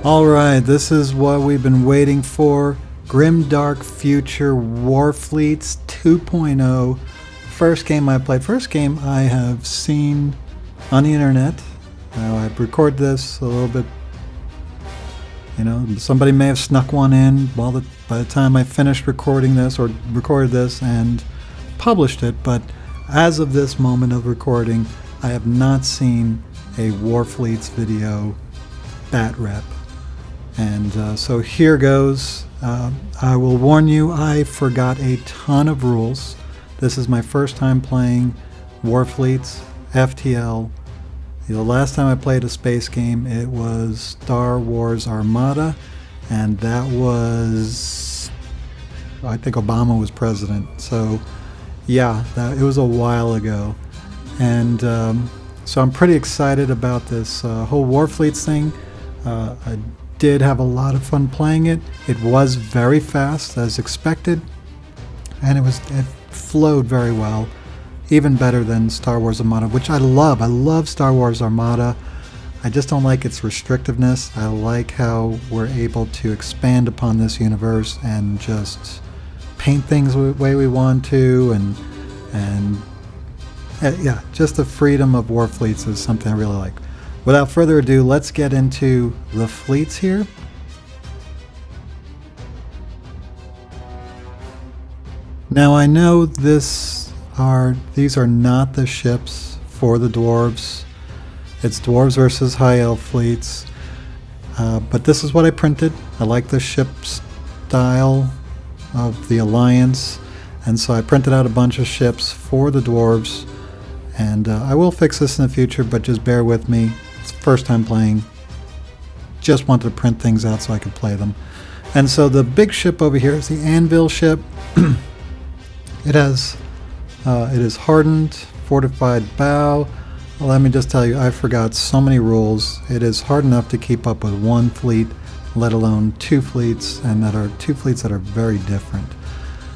Alright, this is what we've been waiting for. Grimdark Future Warfleets 2.0. First game I played. First game I have seen on the internet. I recorded this a little bit. Somebody may have snuck one in by the time I finished recording this or recorded this and published it. But as of this moment of recording, I have not seen a Warfleets video batrep. And so here goes. I will warn you, I forgot a ton of rules. This is my first time playing Warfleets, FTL. The last time I played a space game, it was Star Wars Armada, and that was, I think Obama was president. So yeah, it was a while ago. And so I'm pretty excited about this whole Warfleets thing. I did have a lot of fun playing it. It was very fast as expected, and it flowed very well, even better than Star Wars Armada, which I love. I love Star Wars Armada. I just don't like its restrictiveness. I like how we're able to expand upon this universe and just paint things the way we want to, and yeah, just the freedom of Warfleets is something I really like. Without further ado, let's get into the fleets here. Now I know these are not the ships for the dwarves. It's dwarves versus high elf fleets. But this is what I printed. I like the ship style of the Alliance, and so I printed out a bunch of ships for the dwarves. And I will fix this in the future, but just bear with me. It's the first time playing. Just wanted to print things out so I could play them. And so the big ship over here is the Anvil ship. It is hardened, fortified bow. Let me just tell you, I forgot so many rules. It is hard enough to keep up with one fleet, let alone two fleets, and that are two fleets that are very different.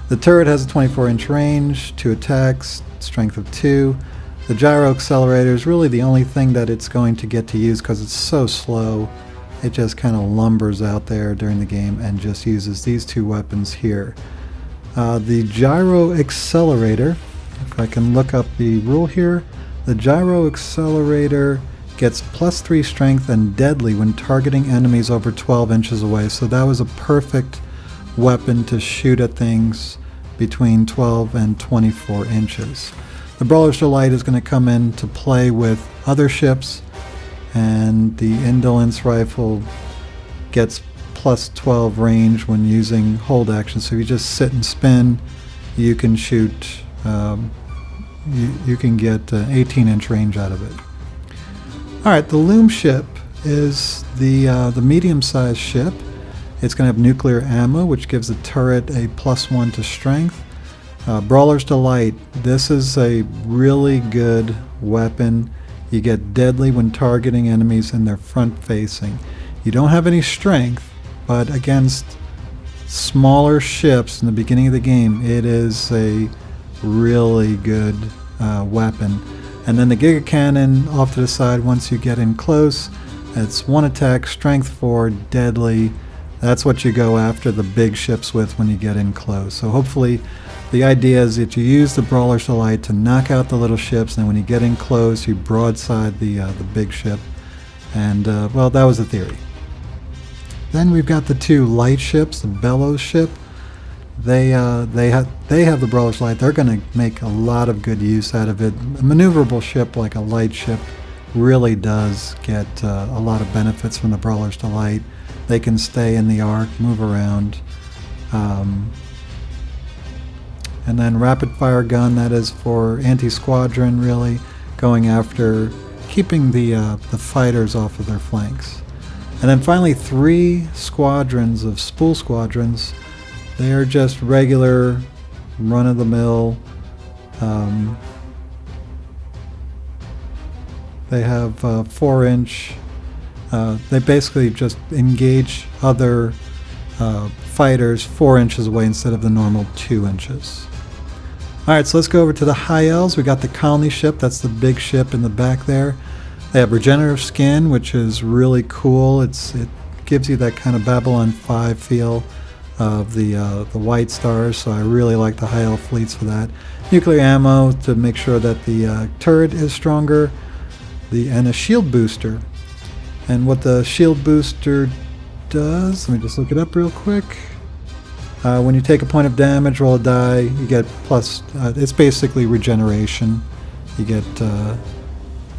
The turret has a 24-inch range, 2 attacks, strength of 2. The gyro accelerator is really the only thing that it's going to get to use because it's so slow. It just kind of lumbers out there during the game and just uses these two weapons here. The gyro accelerator, if I can look up the rule here, the gyro accelerator gets +3 strength and deadly when targeting enemies over 12 inches away. So that was a perfect weapon to shoot at things between 12 and 24 inches. The Brawler's Delight is going to come into play with other ships, and the Indolence Rifle gets +12 range when using hold action. So if you just sit and spin, you can shoot, you can get 18-inch range out of it. Alright, the Loom ship is the medium-sized ship. It's going to have nuclear ammo, which gives the turret a +1 to strength. Brawler's Delight, this is a really good weapon. You get deadly when targeting enemies and they're front-facing. You don't have any strength, but against smaller ships in the beginning of the game, it is a really good weapon. And then the Giga Cannon off to the side, once you get in close, it's 1 attack, strength 4, deadly. That's what you go after the big ships with when you get in close. So hopefully the idea is that you use the Brawler's Delight to knock out the little ships, and then when you get in close, you broadside the big ship. And well, that was the theory. Then we've got the two light ships, the Bellows ship. They have the Brawler's Delight. They're going to make a lot of good use out of it. A maneuverable ship like a light ship really does get a lot of benefits from the Brawler's Delight. They can stay in the arc, move around. And then rapid fire gun, that is for anti-squadron, really going after keeping the fighters off of their flanks. And then finally 3 squadrons of spool squadrons. They are just regular run-of-the-mill. They have 4-inch. They basically just engage other fighters 4 inches away instead of the normal 2 inches. Alright, so let's go over to the High Elves. We got the Colony ship, that's the big ship in the back there. They have regenerative skin, which is really cool. It gives you that kind of Babylon 5 feel of the white stars, so I really like the high elf fleets for that. Nuclear ammo to make sure that the turret is stronger, and a shield booster. And what the shield booster does, let me just look it up real quick. When you take a point of damage, roll a die, you get plus, it's basically regeneration. You get,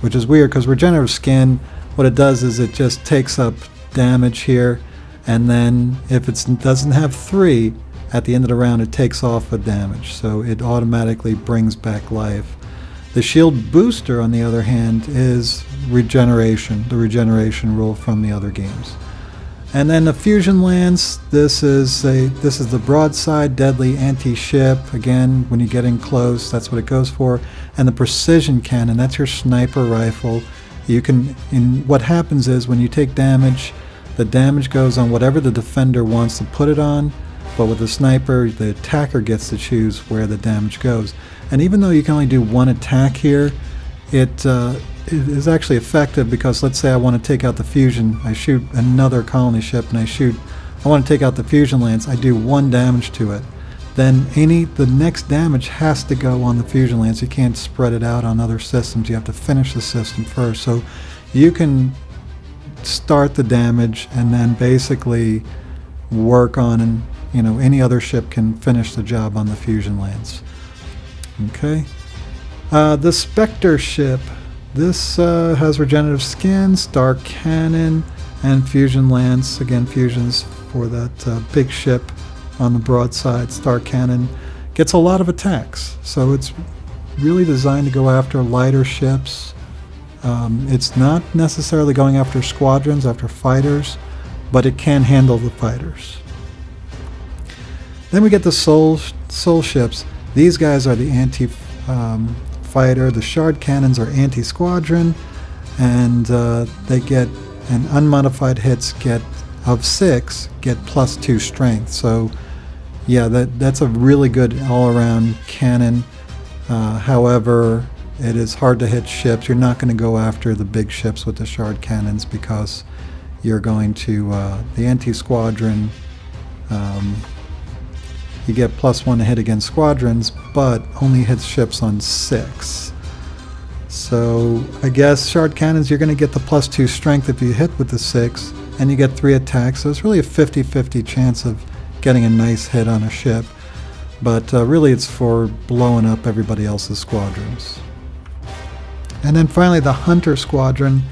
which is weird because regenerative skin, what it does is it just takes up damage here, and then if it doesn't have 3, at the end of the round it takes off a damage, so it automatically brings back life. The shield booster, on the other hand, is regeneration, the regeneration rule from the other games. And then the fusion lance, this is the broadside deadly anti-ship. Again, when you get in close, that's what it goes for. And the precision cannon, that's your sniper rifle. What happens is when you take damage, the damage goes on whatever the defender wants to put it on, but with the sniper, the attacker gets to choose where the damage goes. And even though you can only do one attack here, it is actually effective because let's say I want to take out the fusion, I shoot another colony ship and I want to take out the fusion lance, I do 1 damage to it. Then the next damage has to go on the fusion lance. You can't spread it out on other systems, you have to finish the system first. So you can start the damage and then basically work on, and any other ship can finish the job on the fusion lance. Okay. The Spectre ship, this has regenerative skin, star cannon, and fusion lance. Again, fusions for that big ship on the broadside. Star cannon gets a lot of attacks, so it's really designed to go after lighter ships. It's not necessarily going after squadrons, after fighters, but it can handle the fighters. Then we get the soul ships. These guys are the anti-fighter. The shard cannons are anti-squadron, and they get an unmodified hits of 6 get +2 strength. So yeah, that's a really good all-around cannon. However, it is hard to hit ships. You're not going to go after the big ships with the shard cannons because you're going to the anti-squadron. You get +1 to hit against squadrons, but only hits ships on 6. So I guess shard cannons, you're going to get the +2 strength if you hit with the 6, and you get 3 attacks. So it's really a 50-50 chance of getting a nice hit on a ship. But really it's for blowing up everybody else's squadrons. And then finally the Hunter Squadron.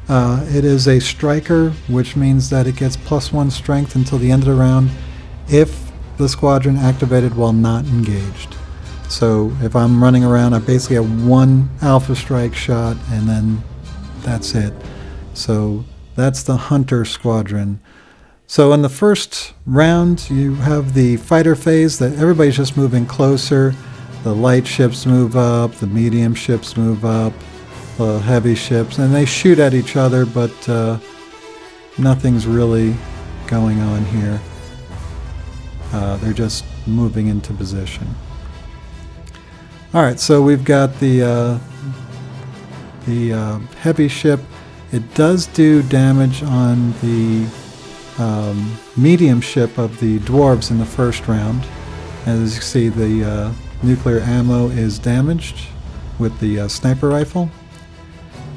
It is a striker, which means that it gets +1 strength until the end of the round if the squadron activated while not engaged. So if I'm running around, I basically have 1 alpha strike shot and then that's it. So that's the Hunter Squadron. So in the first round you have the fighter phase that everybody's just moving closer. The light ships move up, the medium ships move up, the heavy ships, and they shoot at each other, but nothing's really going on here. They're just moving into position. Alright, so we've got the heavy ship. It does do damage on the medium ship of the dwarves in the first round. As you see, the nuclear ammo is damaged with the sniper rifle.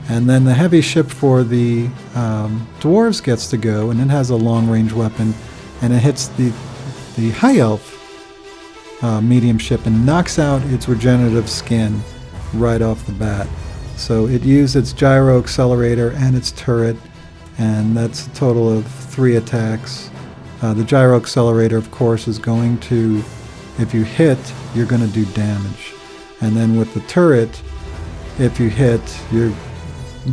And then the heavy ship for the dwarves gets to go, and it has a long-range weapon, and it hits the high elf medium ship and knocks out its regenerative skin right off the bat. So it used its gyro accelerator and its turret, and that's a total of 3 attacks. The gyro accelerator, of course, is going to, if you hit, you're going to do damage. And then with the turret, if you hit, you're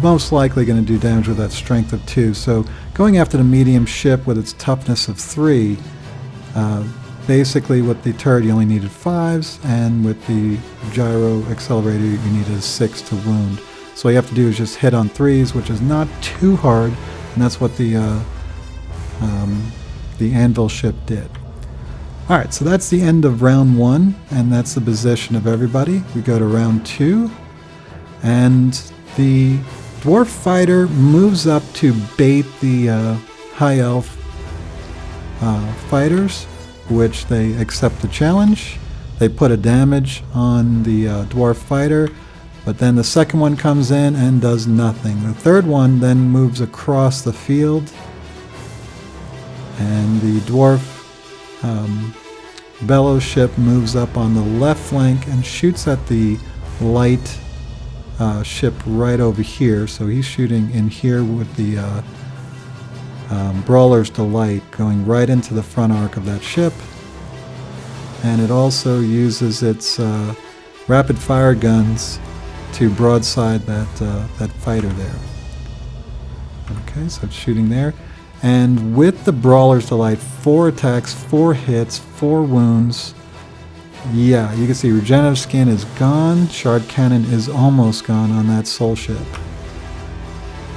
most likely going to do damage with that strength of 2. So going after the medium ship with its toughness of 3, basically with the turret you only needed 5s, and with the gyro accelerator you needed 6 to wound. So all you have to do is just hit on 3s, which is not too hard, and that's what the anvil ship did. Alright, so that's the end of round 1, and that's the position of everybody. We go to round 2, and the dwarf fighter moves up to bait the High Elf fighters, which they accept the challenge. They put a damage on the Dwarf fighter, but then the second one comes in and does nothing. The third one then moves across the field, and the Dwarf Bellow ship moves up on the left flank and shoots at the light ship right over here. So he's shooting in here with the Brawler's Delight, going right into the front arc of that ship. And it also uses its rapid fire guns to broadside that fighter there. Okay, so it's shooting there. And with the Brawler's Delight, 4 attacks, 4 hits, 4 wounds. Yeah, you can see regenerative skin is gone. Shard cannon is almost gone on that soul ship.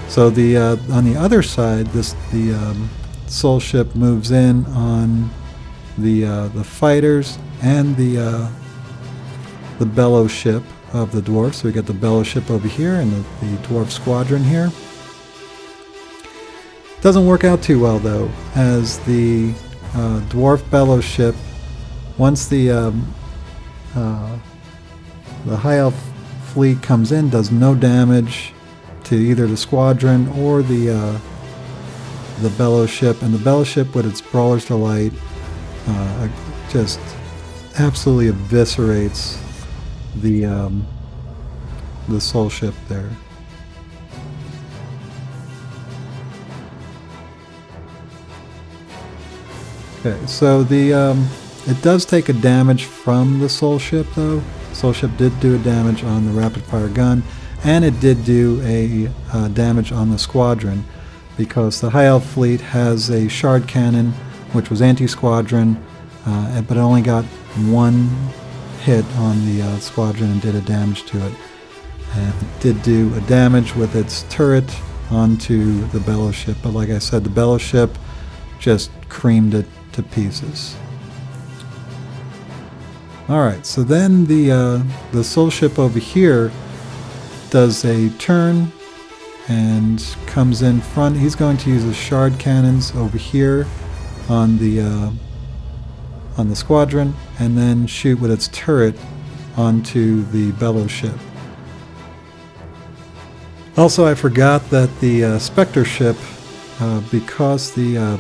So the on the other side, the soul ship moves in on the fighters and the bellow ship of the dwarf. So we got the bellow ship over here and the dwarf squadron here. Doesn't work out too well though, as the dwarf bellow ship, once the high elf fleet comes in, does no damage to either the squadron or the bellow ship, and the bellow ship with its Brawler's Delight just absolutely eviscerates the soul ship there. Okay, so it does take a damage from the soul ship though. Soul ship did do a damage on the rapid fire gun, and it did do a damage on the squadron, because the High Elf fleet has a shard cannon which was anti-squadron, but it only got 1 hit on the squadron and did a damage to it. And it did do a damage with its turret onto the bellow ship, but like I said, the bellow ship just creamed it to pieces. Alright, so then the soul ship over here does a turn and comes in front. He's going to use the shard cannons over here on the squadron, and then shoot with its turret onto the bellow ship. Also, I forgot that the Spectre ship, because the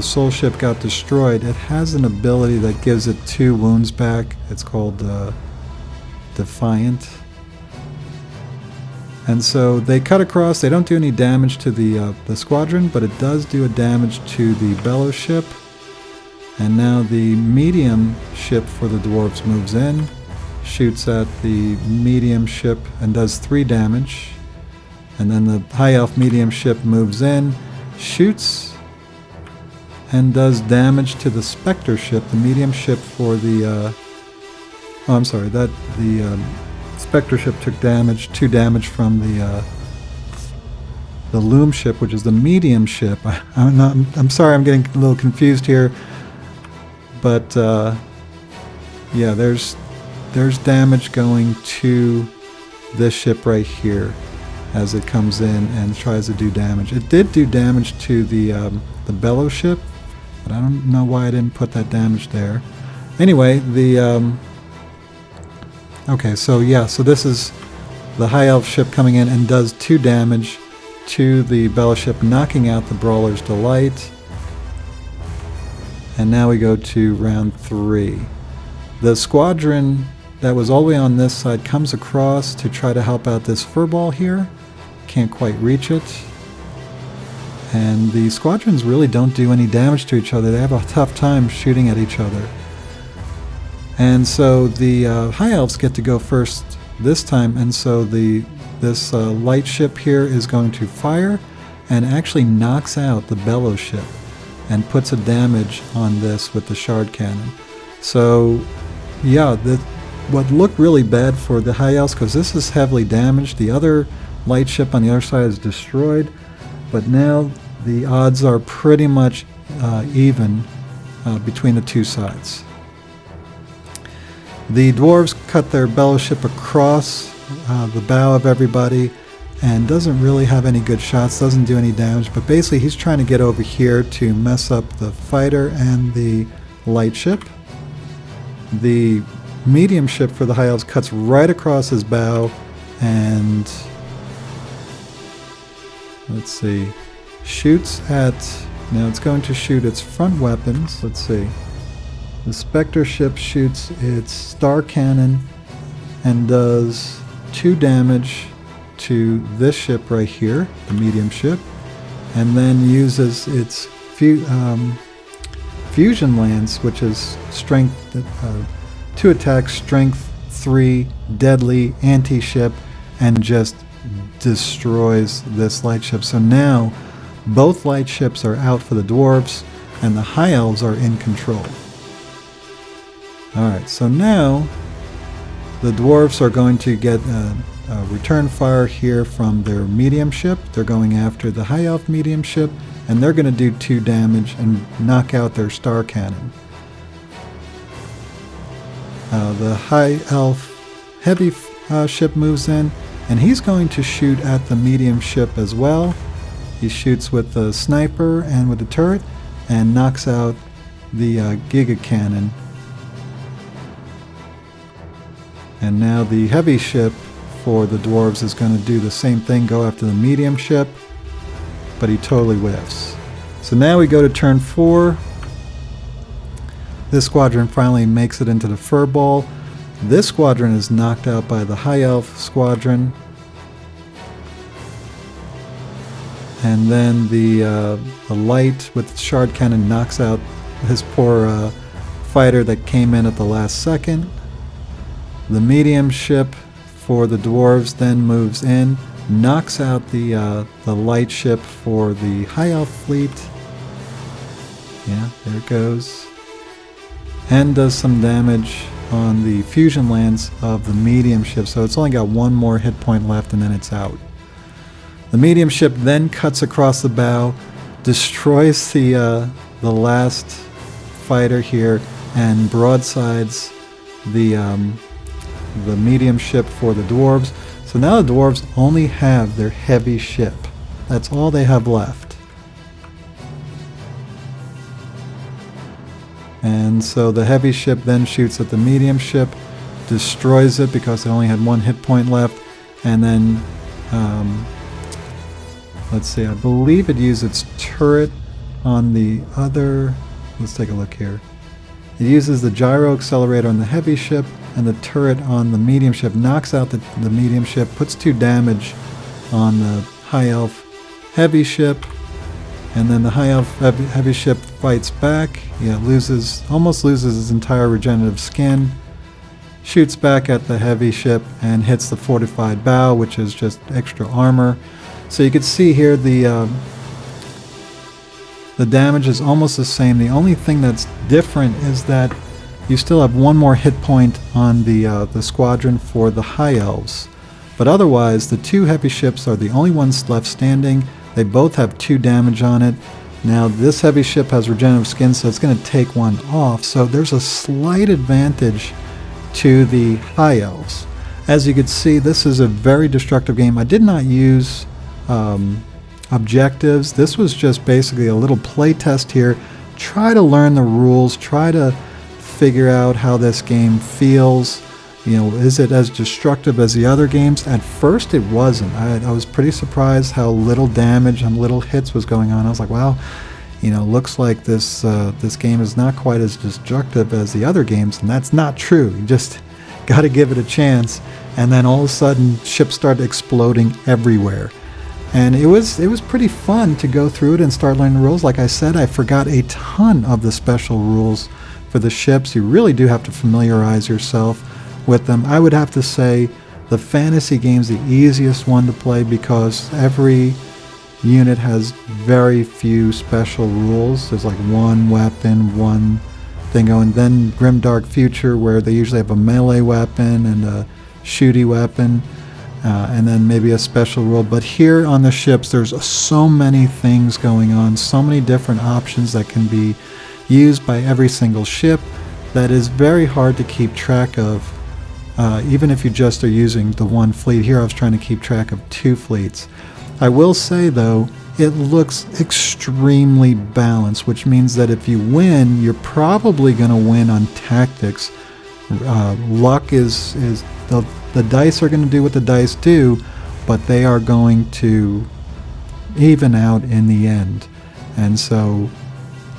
soul ship got destroyed, it has an ability that gives it 2 wounds back. It's called Defiant. And so they cut across. They don't do any damage to the squadron, but it does do a damage to the bellow ship. And now the medium ship for the dwarves moves in, shoots at the medium ship and does 3 damage. And then the high elf medium ship moves in, shoots and does damage to the Spectre ship, the medium ship for the the Spectre ship took damage, 2 damage from the Loom ship, which is the medium ship. I'm sorry, I'm getting a little confused here, but yeah, there's damage going to this ship right here as it comes in and tries to do damage. It did do damage to the bellow ship, but I don't know why I didn't put that damage there. Anyway, okay, so yeah, so this is the high elf ship coming in and does 2 damage to the bellow ship, knocking out the Brawler's Delight. And now we go to round 3. The squadron that was all the way on this side comes across to try to help out this furball here. Can't quite reach it. And the squadrons really don't do any damage to each other. They have a tough time shooting at each other. And so the high elves get to go first this time, and so this light ship here is going to fire and actually knocks out the bellow ship and puts a damage on this with the shard cannon. So yeah, what looked really bad for the high elves, because this is heavily damaged. The other light ship on the other side is destroyed, but now the odds are pretty much even between the 2 sides. The dwarves cut their bellow ship across the bow of everybody, and doesn't really have any good shots, doesn't do any damage, but basically he's trying to get over here to mess up the fighter and the light ship. The medium ship for the High Elves cuts right across his bow and, let's see, shoots at, now it's going to shoot its front weapons. Let's see. The Spectre ship shoots its star cannon and does 2 damage to this ship right here, the medium ship, and then uses its fusion lance, which is strength 2 attacks, strength 3, deadly, anti-ship, and just destroys this light ship. So now both light ships are out for the dwarves and the High Elves are in control. Alright, so now the dwarves are going to get a return fire here from their medium ship. They're going after the High Elf medium ship, and they're going to do 2 damage and knock out their star cannon. The High Elf heavy ship moves in, and he's going to shoot at the medium ship as well. He shoots with the sniper and with the turret and knocks out the Giga Cannon. And now the heavy ship for the dwarves is going to do the same thing, go after the medium ship, but he totally whiffs. So now we go to turn 4. This squadron finally makes it into the furball. This squadron is knocked out by the High Elf squadron. And then the light with the shard cannon knocks out his poor fighter that came in at the last second. The medium ship for the dwarves then moves in, knocks out the light ship for the High Elf fleet. Yeah, there it goes. And does some damage on the fusion lance of the medium ship, so it's only got 1 more hit point left and then it's out. The medium ship then cuts across the bow, destroys the last fighter here, and broadsides the medium ship for the dwarves. So now the dwarves only have their heavy ship. That's all they have left. And so the heavy ship then shoots at the medium ship, destroys it because it only had 1 hit point left, and then let's see, I believe it used its turret on the other, let's take a look here. It uses the gyro accelerator on the heavy ship, and the turret on the medium ship knocks out the medium ship, puts 2 damage on the High Elf heavy ship, and then the High Elf heavy ship fights back. Yeah, almost loses his entire regenerative skin, shoots back at the heavy ship and hits the fortified bow, which is just extra armor. So you can see here the damage is almost the same. The only thing that's different is that you still have 1 more hit point on the squadron for the High Elves. But otherwise, the 2 heavy ships are the only ones left standing. They both have 2 damage on it. Now this heavy ship has regenerative skin, so it's going to take 1 off. So there's a slight advantage to the High Elves. As you can see, this is a very destructive game. I did not use objectives. This was just basically a little play test here. Try to learn the rules, try to figure out how this game feels. You know, is it as destructive as the other games? At first it wasn't. I was pretty surprised how little damage and little hits was going on. I was like, wow, you know, looks like this game is not quite as destructive as the other games, and that's not true. You just got to give it a chance. And then all of a sudden ships started exploding everywhere. And it was pretty fun to go through it and start learning the rules. Like I said, I forgot a ton of the special rules for the ships. You really do have to familiarize yourself with them. I would have to say the fantasy game's the easiest one to play because every unit has very few special rules. There's like 1 weapon, 1 thing going. Then Grimdark Future, where they usually have a melee weapon and a shooty weapon, and then maybe a special rule. But here on the ships, there's so many things going on, so many different options that can be used by every single ship that is very hard to keep track of even if you just are using the one fleet. Here I was trying to keep track of 2 fleets. I will say, though, it looks extremely balanced, which means that if you win, you're probably going to win on tactics. Luck is the dice are going to do what the dice do, but they are going to even out in the end. And so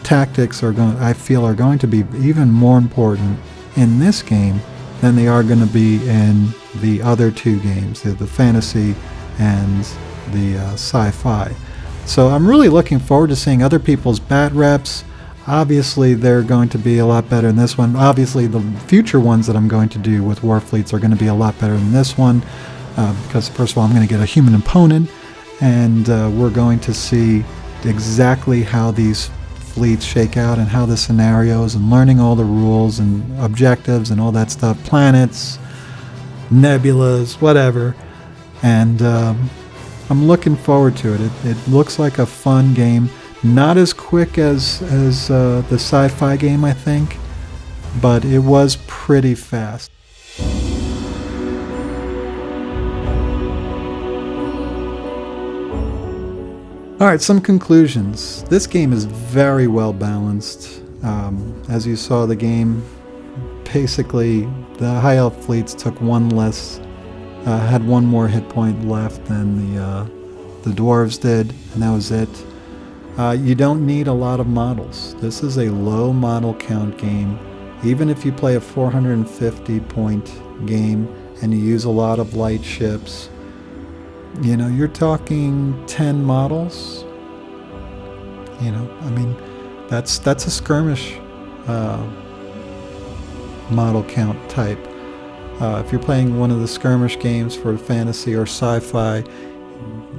tactics I feel are going to be even more important in this game than they are going to be in the other 2 games, the fantasy and the sci-fi. So I'm really looking forward to seeing other people's batrep. Obviously, they're going to be a lot better in this one. Obviously, the future ones that I'm going to do with Warfleets are going to be a lot better than this one, because first of all, I'm going to get a human opponent, and we're going to see exactly how these fleets shake out and how the scenarios, and learning all the rules and objectives and all that stuff, planets, nebulas, whatever. And I'm looking forward to it. It looks like a fun game. Not as quick as the sci-fi game, I think, but it was pretty fast. Alright, some conclusions. This game is very well balanced. As you saw, the game, basically, the high elf fleets took one less, had one more hit point left than the dwarves did, and that was it. You don't need a lot of models. This is a low model count game. Even if you play a 450 point game and you use a lot of light ships, you know, you're talking 10 models. You know, I mean, that's a skirmish model count type. If you're playing one of the skirmish games for fantasy or sci-fi,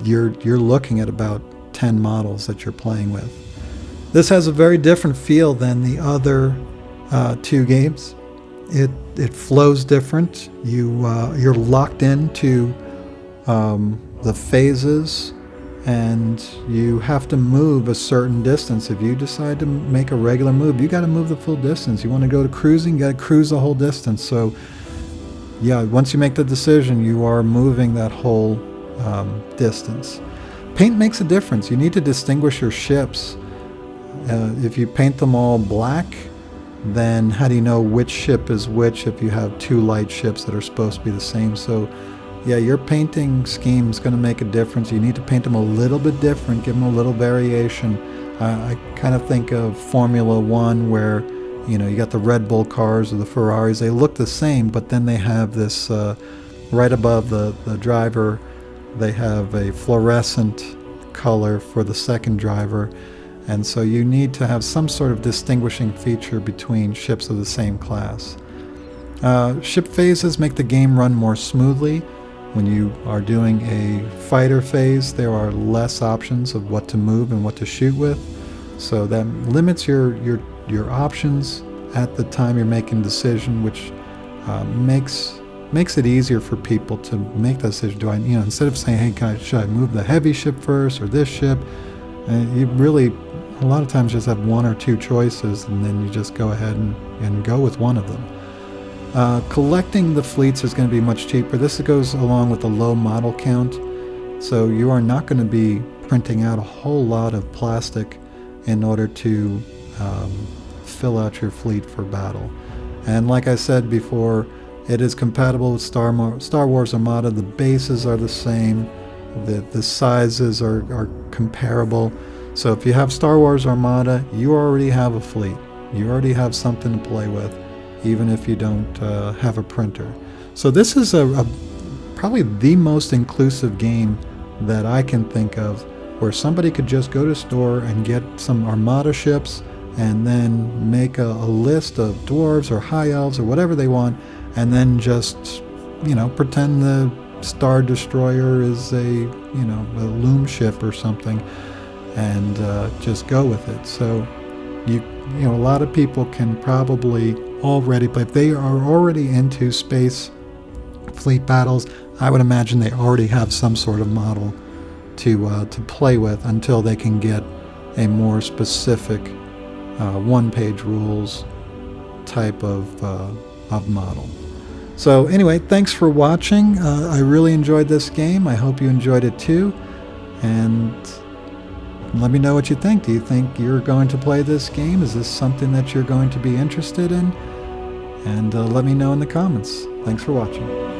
you're looking at about 10 models that you're playing with. This has a very different feel than the other 2 games. It flows different. You're locked into the phases, and you have to move a certain distance. If you decide to make a regular move, you got to move the full distance. You want to go to cruising, you got to cruise the whole distance. So yeah, once you make the decision, you are moving that whole distance. Paint makes a difference. You need to distinguish your ships. If you paint them all black, then how do you know which ship is which if you have 2 light ships that are supposed to be the same? So yeah, your painting scheme is going to make a difference. You need to paint them a little bit different, give them a little variation. I kind of think of Formula One, where, you know, you got the Red Bull cars or the Ferraris. They look the same, but then they have this, right above the driver, they have a fluorescent color for the second driver. And so you need to have some sort of distinguishing feature between ships of the same class. Ship phases make the game run more smoothly. When you are doing a fighter phase, there are less options of what to move and what to shoot with. So that limits your options at the time you're making a decision, which makes it easier for people to make that decision. Do I, you know, instead of saying, hey guys, should I move the heavy ship first or this ship? You really, a lot of times, just have 1 or 2 choices, and then you just go ahead and go with one of them. Collecting the fleets is going to be much cheaper. This goes along with the low model count, so you are not going to be printing out a whole lot of plastic in order to fill out your fleet for battle. And like I said before, it is compatible with Star Wars Armada. The bases are the same, the sizes are comparable. So if you have Star Wars Armada, you already have a fleet. You already have something to play with, even if you don't have a printer. So this is probably the most inclusive game that I can think of, where somebody could just go to a store and get some Armada ships and then make a list of dwarves or high elves or whatever they want, and then just, you know, pretend the Star Destroyer is a loom ship or something, and just go with it. So you know, a lot of people can probably already, but if they are already into space fleet battles, I would imagine they already have some sort of model to play with until they can get a more specific one-page rules type of model. So anyway, thanks for watching. I really enjoyed this game. I hope you enjoyed it too. And let me know what you think. Do you think you're going to play this game? Is this something that you're going to be interested in? And let me know in the comments. Thanks for watching.